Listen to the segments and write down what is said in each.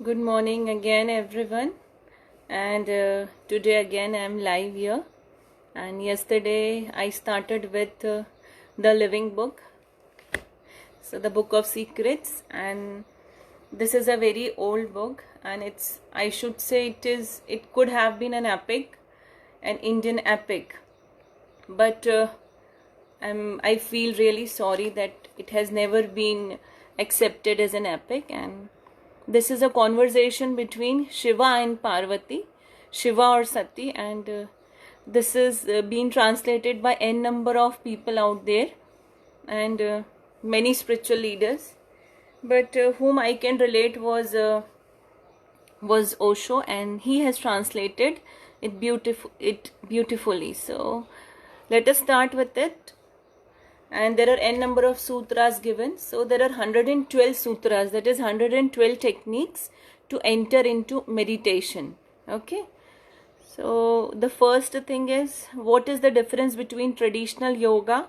Good morning again, everyone. And today again I'm live here. And yesterday I started with the living book, so the Book of Secrets. And this is a very old book, and I should say it could have been an epic, an Indian epic, but I feel really sorry that it has never been accepted as an epic. And this is a conversation between Shiva and Parvati, Shiva or Sati, and this is being translated by n number of people out there, and many spiritual leaders. But whom I can relate was Osho, and he has translated it beautifully. So let us start with it. And there are n number of sutras given. So there are 112 sutras, that is 112 techniques to enter into meditation. Okay. So the first thing is, what is the difference between traditional yoga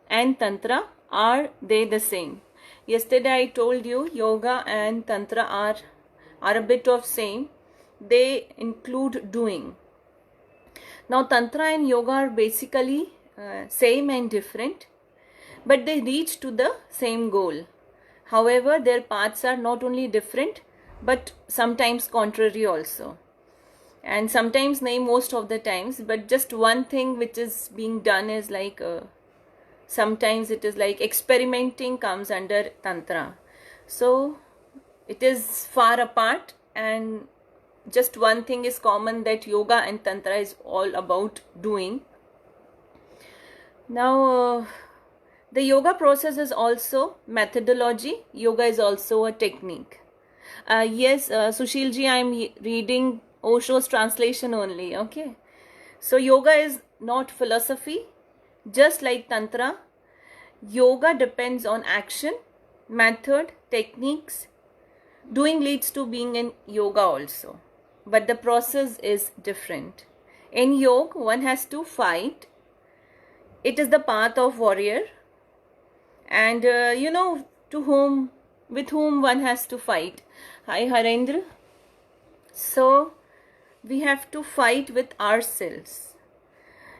and tantra? Are they the same? Yesterday I told you yoga and tantra are a bit of same. They include doing. Now tantra and yoga are basically same and different, but they reach to the same goal. However, their paths are not only different but sometimes contrary also, and sometimes most of the times. But just one thing which is being done is like sometimes it is like experimenting comes under tantra. So it is far apart, and just one thing is common, that yoga and tantra is all about doing. Now the yoga process is also methodology. Yoga is also a technique. Yes, Sushil ji, I am reading Osho's translation only. Okay. So yoga is not philosophy. Just like tantra, yoga depends on action, method, techniques. Doing leads to being in yoga also, but the process is different. In yoga, one has to fight. It is the path of warrior, and with whom one has to fight. Hi Harendra. So we have to fight with ourselves.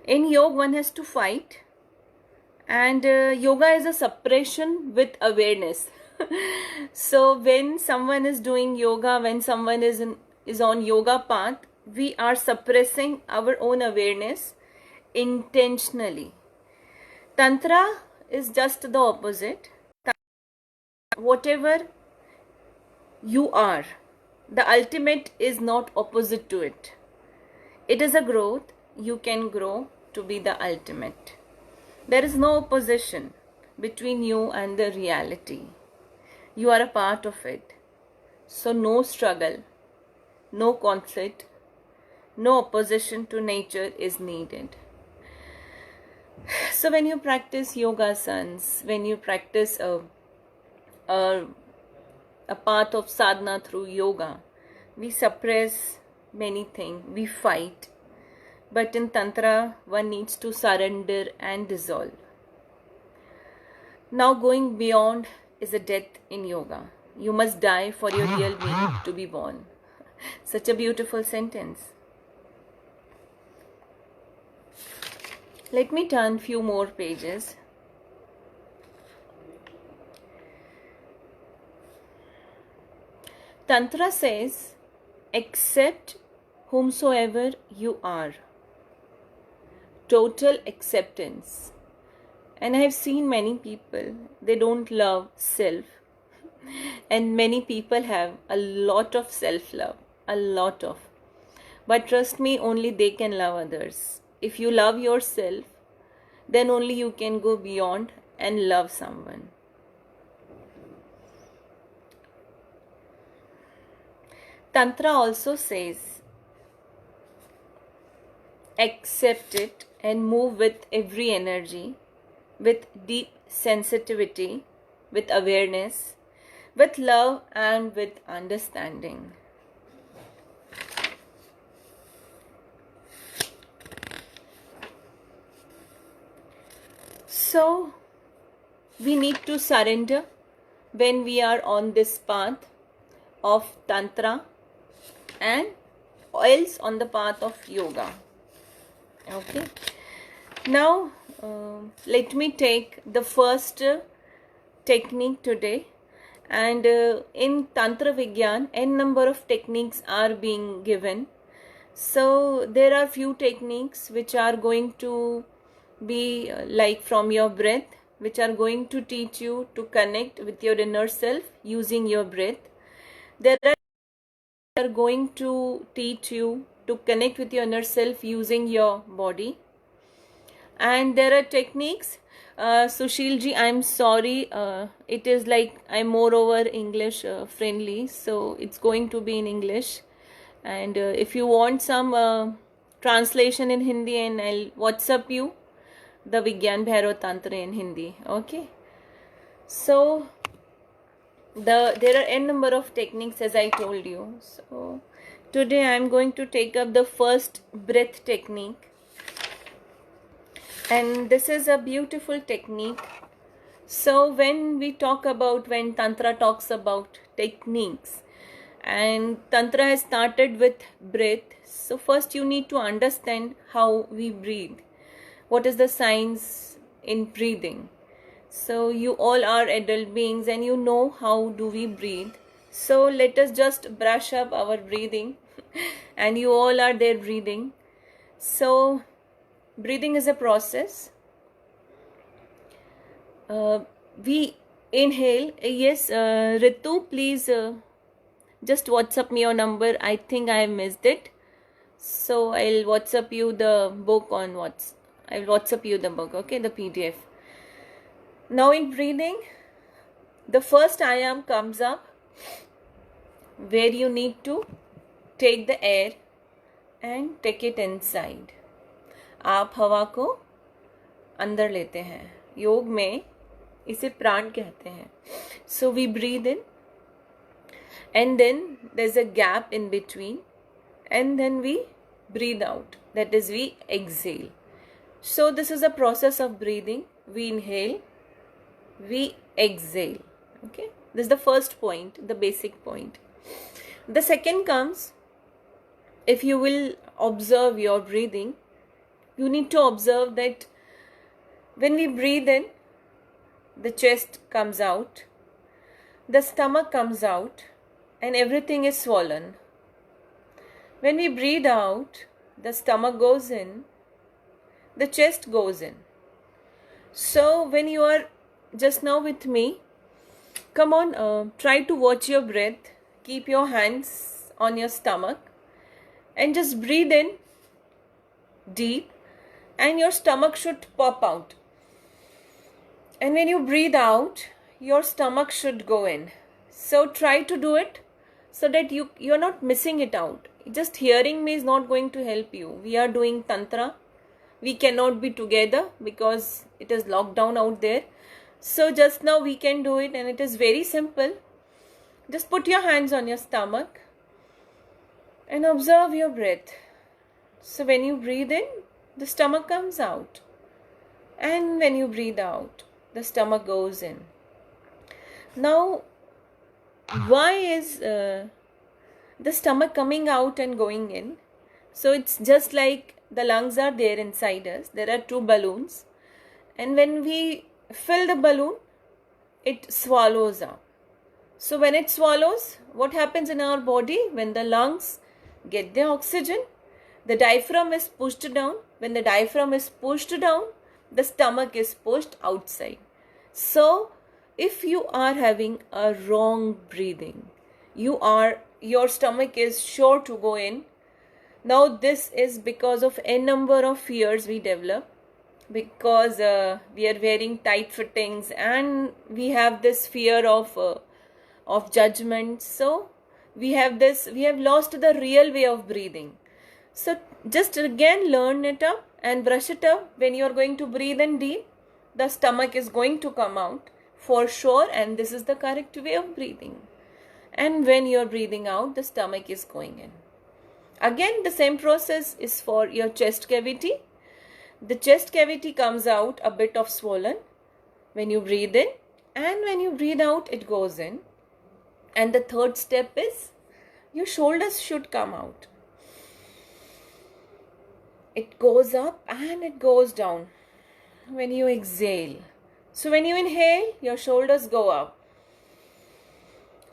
In yoga, one has to fight, and yoga is a suppression with awareness. So when someone is doing yoga, when someone is on yoga path, we are suppressing our own awareness intentionally. Tantra is just the opposite. Whatever you are, the ultimate is not opposite to it. It is a growth. You can grow to be the ultimate. There is no opposition between you and the reality. You are a part of it. So no struggle, no conflict, no opposition to nature is needed. So when you practice yogasans, when you practice a path of sadhana through yoga, we suppress many things, we fight. But in tantra, one needs to surrender and dissolve. Now going beyond is a death in yoga. You must die for your real being to be born. Such a beautiful sentence. Let me turn few more pages. Tantra says, accept whomsoever you are. Total acceptance. And I have seen many people, they don't love self. And many people have a lot of self-love, a lot of. But trust me, only they can love others. If you love yourself, then only you can go beyond and love someone. Tantra also says, accept it and move with every energy, with deep sensitivity, with awareness, with love and with understanding. So we need to surrender when we are on this path. of Tantra and else on the path of yoga. Okay. Now, let me take the first technique today. And in Tantra Vigyan, n number of techniques are being given. So there are few techniques which are going to be like from your breath, which are going to teach you to connect with your inner self using your breath. There are going to teach you to connect with your inner self using your body. And there are techniques. Sushilji, I'm sorry, it is like I'm moreover English friendly, so it's going to be in English. And if you want some translation in Hindi, and I'll WhatsApp you the Vigyan Bhairav Tantra in Hindi. Okay. So there are n number of techniques, as I told you. So today I'm going to take up the first breath technique. And this is a beautiful technique. So when Tantra talks about techniques, and Tantra has started with breath, so first you need to understand how we breathe. What is the science in breathing? So you all are adult beings and you know how do we breathe. So let us just brush up our breathing and you all are there breathing. So breathing is a process. We inhale. Yes, Ritu, please just WhatsApp me your number. I think I have missed it. So I'll WhatsApp you the book on WhatsApp. I'll WhatsApp you the book, okay, the PDF. Now in breathing, the first ayam comes up where you need to take the air and take it inside. आप हवा को अंदर लेते हैं. योग में इसे प्राण कहते हैं. So we breathe in and then there's a gap in between and then we breathe out. That is, we exhale. So this is a process of breathing. We inhale, we exhale. Okay, this is the first point, the basic point. The second comes, if you will observe your breathing, you need to observe that when we breathe in, the chest comes out, the stomach comes out, and everything is swollen. When we breathe out, the stomach goes in, the chest goes in. So when you are just now with me, come on, try to watch your breath. Keep your hands on your stomach and just breathe in deep, and your stomach should pop out. And when you breathe out, your stomach should go in. So try to do it so that you're not missing it out. Just hearing me is not going to help you. We are doing Tantra. We cannot be together because it is locked down out there. So just now we can do it, and it is very simple. Just put your hands on your stomach and observe your breath. So when you breathe in, the stomach comes out. And when you breathe out, the stomach goes in. Now, why is the stomach coming out and going in? So it's just like the lungs are there inside us. There are two balloons. And when we fill the balloon, it swallows up. So when it swallows, what happens in our body? When the lungs get the oxygen, the diaphragm is pushed down. When the diaphragm is pushed down, the stomach is pushed outside. So if you are having a wrong breathing, your stomach is sure to go in. Now this is because of a number of fears we develop, because we are wearing tight fittings and we have this fear of judgment. So we have lost the real way of breathing. So just again learn it up and brush it up. When you are going to breathe in deep, the stomach is going to come out for sure, and this is the correct way of breathing. And when you are breathing out, the stomach is going in. Again, the same process is for your chest cavity. The chest cavity comes out a bit of swollen when you breathe in, and when you breathe out, it goes in. And the third step is your shoulders should come out. It goes up and it goes down when you exhale. So when you inhale, your shoulders go up.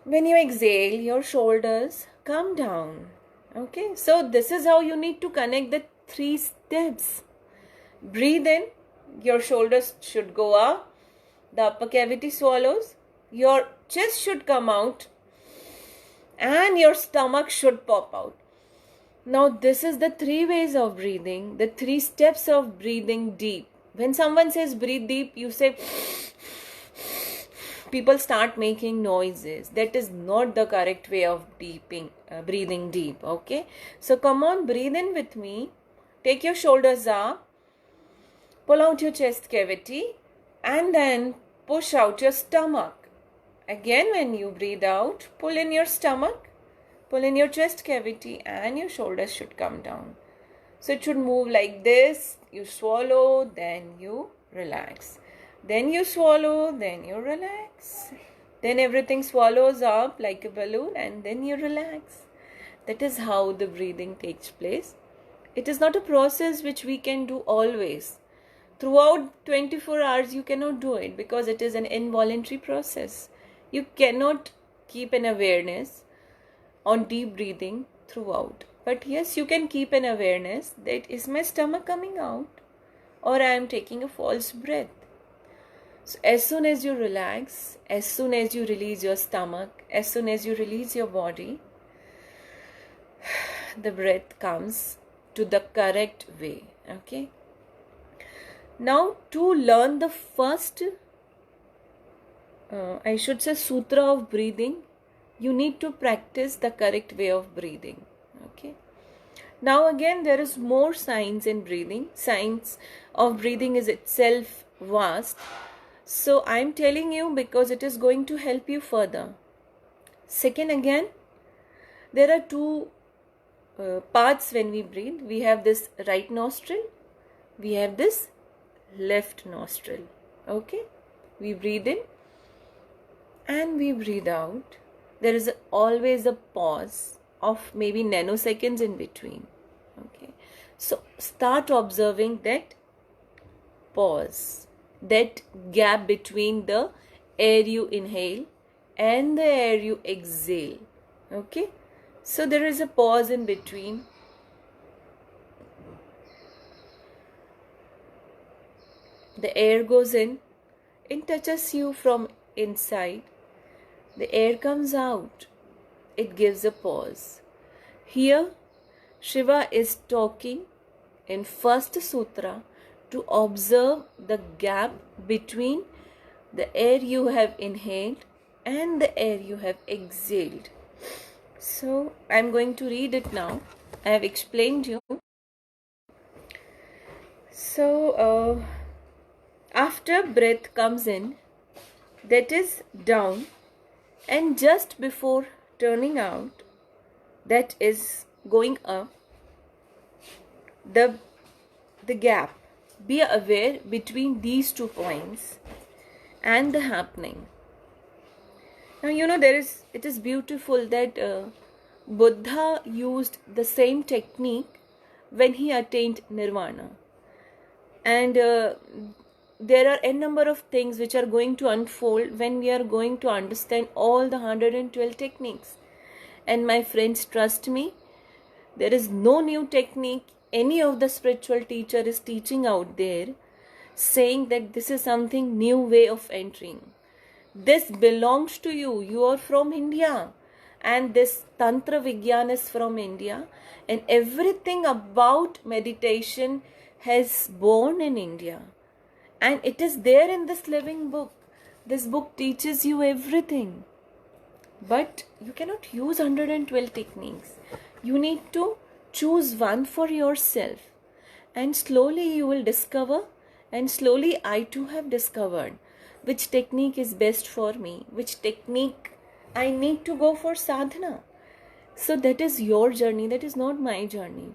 When you exhale, your shoulders come down. Okay, so this is how you need to connect the 3 steps. Breathe in, your shoulders should go up, the upper cavity swallows, your chest should come out, and your stomach should pop out. Now this is the 3 ways of breathing, the 3 steps of breathing deep. When someone says breathe deep, you say, people start making noises. That is not the correct way of breathing deep. Okay, so come on, breathe in with me. Take your shoulders up, pull out your chest cavity, and then push out your stomach. Again, when you breathe out, pull in your stomach, pull in your chest cavity, and your shoulders should come down. So it should move like this. You swallow, then you relax. Then you swallow, then you relax. Then everything swallows up like a balloon, and then you relax. That is how the breathing takes place. It is not a process which we can do always. Throughout 24 hours, you cannot do it because it is an involuntary process. You cannot keep an awareness on deep breathing throughout. But yes, you can keep an awareness that is my stomach coming out or I am taking a false breath. So as soon as you relax, as soon as you release your stomach, as soon as you release your body, the breath comes to the correct way. Okay. Now to learn the first, sutra of breathing, you need to practice the correct way of breathing. Okay. Now again, there is more science in breathing. Science of breathing is itself vast. So I am telling you because it is going to help you further. Second, again, there are 2 parts when we breathe. We have this right nostril. We have this left nostril. Okay. We breathe in and we breathe out. There is always a pause of maybe nanoseconds in between. Okay. So start observing that pause, that gap between the air you inhale and the air you exhale. Okay. So there is a pause in between. The air goes in, it touches you from inside. The air comes out, it gives a pause. Here, Shiva is talking in first sutra to observe the gap between the air you have inhaled and the air you have exhaled. So, I am going to read it now. I have explained you. So, after breath comes in, that is down, and just before turning out, that is going up, the gap. Be aware between these 2 points and the happening. Now it is beautiful that Buddha used the same technique when he attained nirvana. And there are a number of things which are going to unfold when we are going to understand all the 112 techniques. And my friends, trust me, there is no new technique any of the spiritual teacher is teaching out there saying that this is something new way of entering. This belongs to you. You are from India. And this Tantra Vigyan is from India. And everything about meditation has born in India. And it is there in this living book. This book teaches you everything. But you cannot use 112 techniques. You need to choose one for yourself. And slowly you will discover, and slowly I too have discovered which technique is best for me, which technique I need to go for sadhana. So that is your journey, that is not my journey.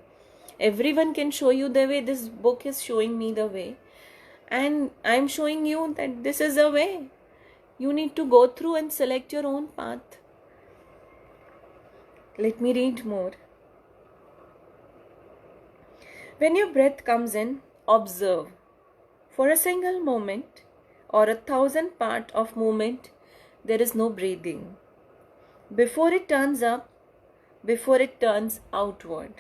Everyone can show you the way. This book is showing me the way. And I am showing you that this is a way. You need to go through and select your own path. Let me read more. When your breath comes in, observe. For a single moment or 1,000 part of moment, there is no breathing. Before it turns up, before it turns outward.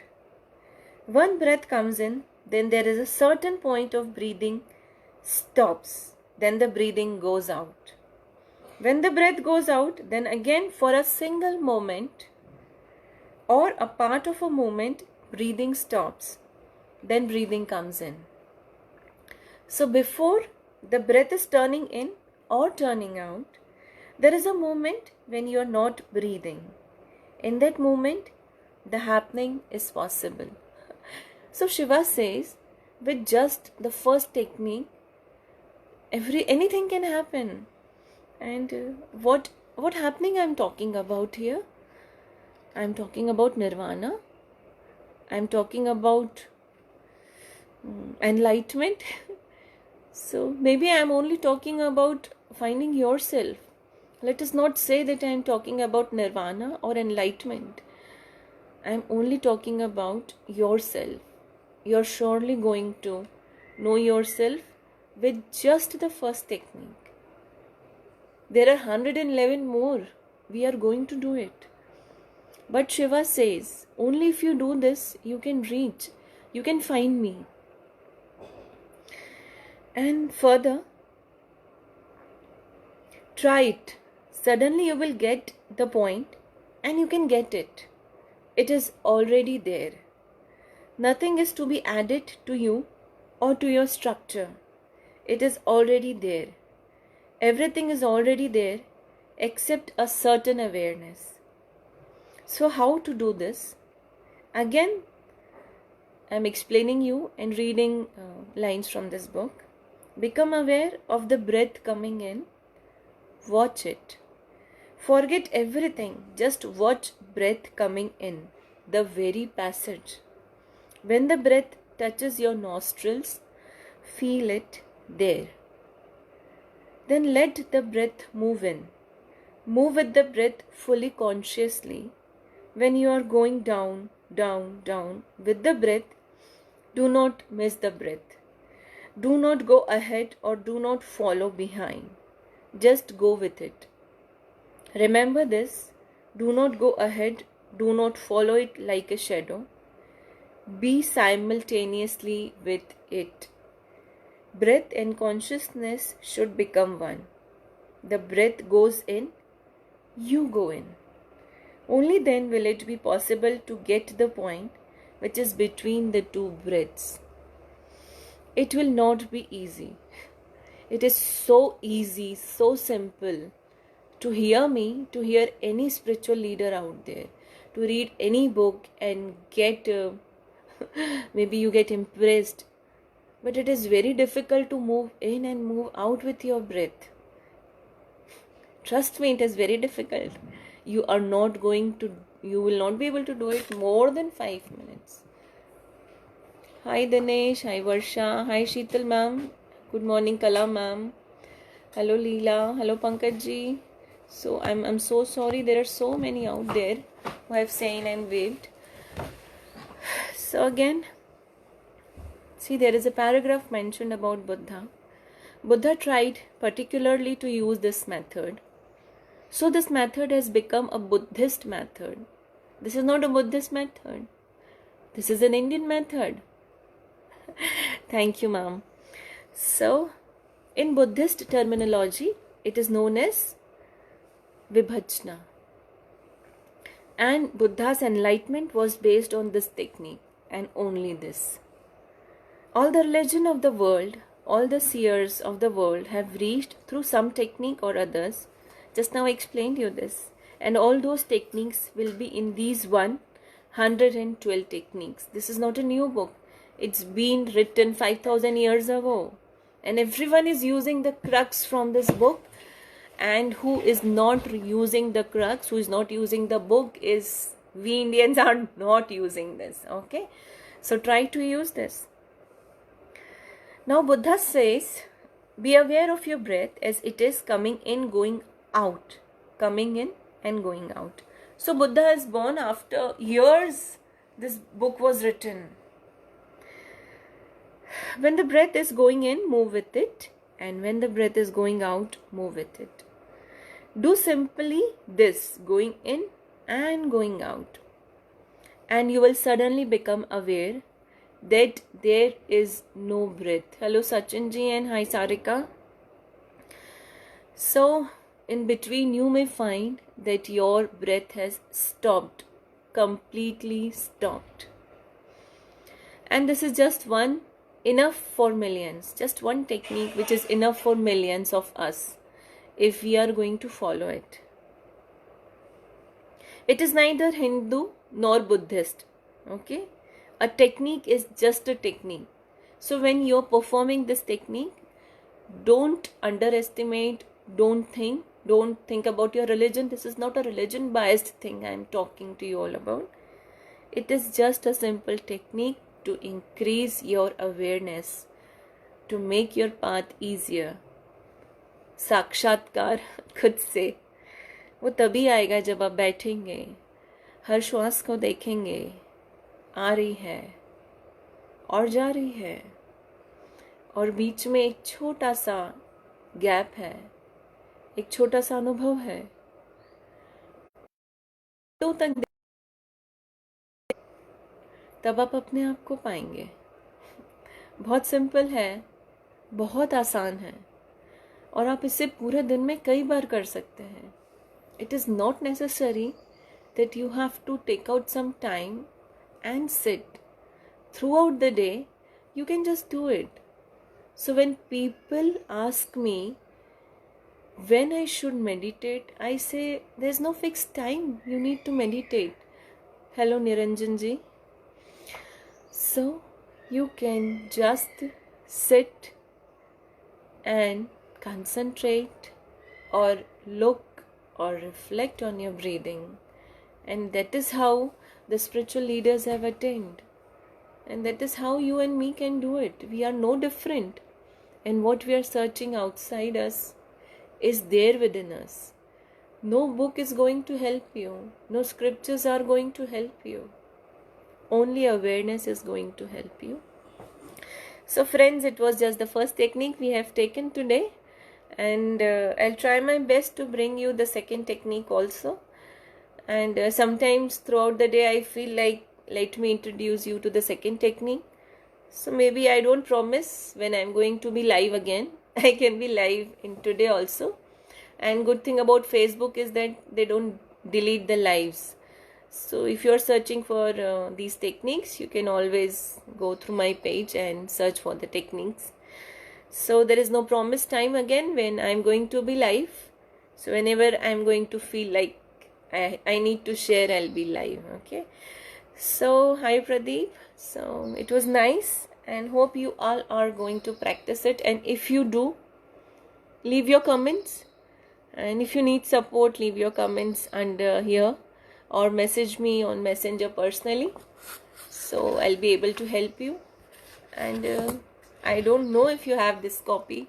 One breath comes in, then there is a certain point of breathing stops. Then the breathing goes out. When the breath goes out, then again for a single moment or a part of a moment, breathing stops. Then breathing comes in. So before the breath is turning in or turning out, there is a moment when you are not breathing. In that moment, the happening is possible. So Shiva says, with just the first technique, anything can happen. And what happening I'm talking about here? I'm talking about nirvana. I'm talking about enlightenment. So maybe I'm only talking about finding yourself. Let us not say that I'm talking about nirvana or enlightenment. I'm only talking about yourself. You're surely going to know yourself with just the first technique. There are 111 more. We are going to do it. But Shiva says, only if you do this, you can reach. You can find me. And further, try it. Suddenly you will get the point and you can get it. It is already there. Nothing is to be added to you or to your structure. It is already there. Everything is already there except a certain awareness. So how to do this? Again, I am explaining you and reading lines from this book. Become aware of the breath coming in. Watch it. Forget everything. Just watch breath coming in. The very passage. When the breath touches your nostrils, feel it there. Then let the breath move in. Move with the breath fully consciously. When you are going down, down, down with the breath, do not miss the breath. Do not go ahead or do not follow behind. Just go with it. Remember this. Do not go ahead. Do not follow it like a shadow. Be simultaneously with it. Breath and consciousness should become one. The breath goes in, you go in. Only then will it be possible to get the point which is between the two breaths. It will not be easy. It is so easy, so simple to hear me, to hear any spiritual leader out there, to read any book and get maybe you get impressed, but it is very difficult to move in and move out with your breath. Trust me, it is very difficult. You will not be able to do it more than 5 minutes. Hi Dinesh, hi Varsha, hi Sheetal ma'am, good morning Kala ma'am, hello Leela, hello Pankaj ji. So I'm so sorry, there are so many out there who have seen and waved. So again, see, there is a paragraph mentioned about Buddha. Buddha tried particularly to use this method. So this method has become a Buddhist method. This is not a Buddhist method. This is an Indian method. Thank you, ma'am. So, in Buddhist terminology, it is known as Vibhajna. And Buddha's enlightenment was based on this technique and only this. All the religion of the world, all the seers of the world have reached through some technique or others. Just now I explained you this. And all those techniques will be in these 112 techniques. This is not a new book. It's been written 5,000 years ago. And everyone is using the crux from this book. And who is not using the crux, who is not using the book is, we Indians are not using this. Okay. So try to use this. Now Buddha says, be aware of your breath as it is coming in, going out. Coming in and going out. So Buddha is born after years. This book was written. When the breath is going in, move with it. And when the breath is going out, move with it. Do simply this, going in and going out. And you will suddenly become aware that there is no breath. Hello Sachin ji and hi Sarika. So in between you may find that your breath has stopped, completely stopped. And this is just one, enough for millions, just one technique which is enough for millions of us if we are going to follow it. It is neither Hindu nor Buddhist, okay? A technique is just a technique. So when you're performing this technique, don't underestimate, don't think about your religion. This is not a religion biased thing I'm talking to you all about. It is just a simple technique to increase your awareness, to make your path easier. साक्षात्कार खुद से वो तभी आएगा जब आप बैठेंगे, हर श्वास को देखेंगे, आ रही है और जा रही है, और बीच में एक छोटा सा गैप है, एक छोटा सा अनुभव है, तो तक तब आप अपने आप को पाएंगे. बहुत सिंपल है, बहुत आसान है, और आप इसे पूरे दिन में कई बार कर सकते हैं. It is not necessary that you have to take out some time and sit. Throughout the day, you can just do it. So when people ask me when I should meditate, I say there's no fixed time you need to meditate. Hello Niranjan ji. So you can just sit and concentrate or look or reflect on your breathing, and that is how the spiritual leaders have attained, and that is how you and me can do it. We are no different, and what we are searching outside us is there within us. No book is going to help you, no scriptures are going to help you, only awareness is going to help you. So friends, it was just the first technique we have taken today, and I'll try my best to bring you the second technique also. And sometimes throughout the day I feel like, let me introduce you to the second technique. So maybe I don't promise when I'm going to be live again. I can be live in today also. And good thing about Facebook is that they don't delete the lives. So if you're searching for these techniques, you can always go through my page and search for the techniques. So there is no promised time again when I'm going to be live. So whenever I'm going to feel like I need to share, I'll be live. Okay. So hi Pradeep. So it was nice, and hope you all are going to practice it. And if you do, leave your comments. And if you need support, leave your comments under here, or message me on Messenger personally. So I'll be able to help you. And I don't know if you have this copy,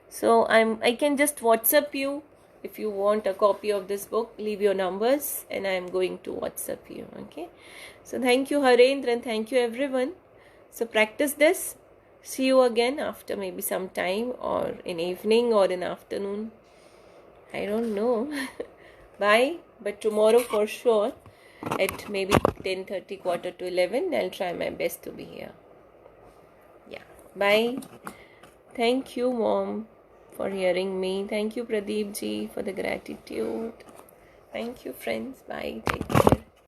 so I can just WhatsApp you. If you want a copy of this book, leave your numbers and I am going to WhatsApp you. Okay. So thank you Harendra, and thank you everyone. So practice this. See you again after maybe some time, or in evening or in afternoon. I don't know. Bye. But tomorrow for sure at maybe 10:30, quarter to 11, I'll try my best to be here. Yeah. Bye. Thank you, Mom, for hearing me. Thank you, Pradeep ji, for the gratitude. Thank you, friends. Bye. Take care.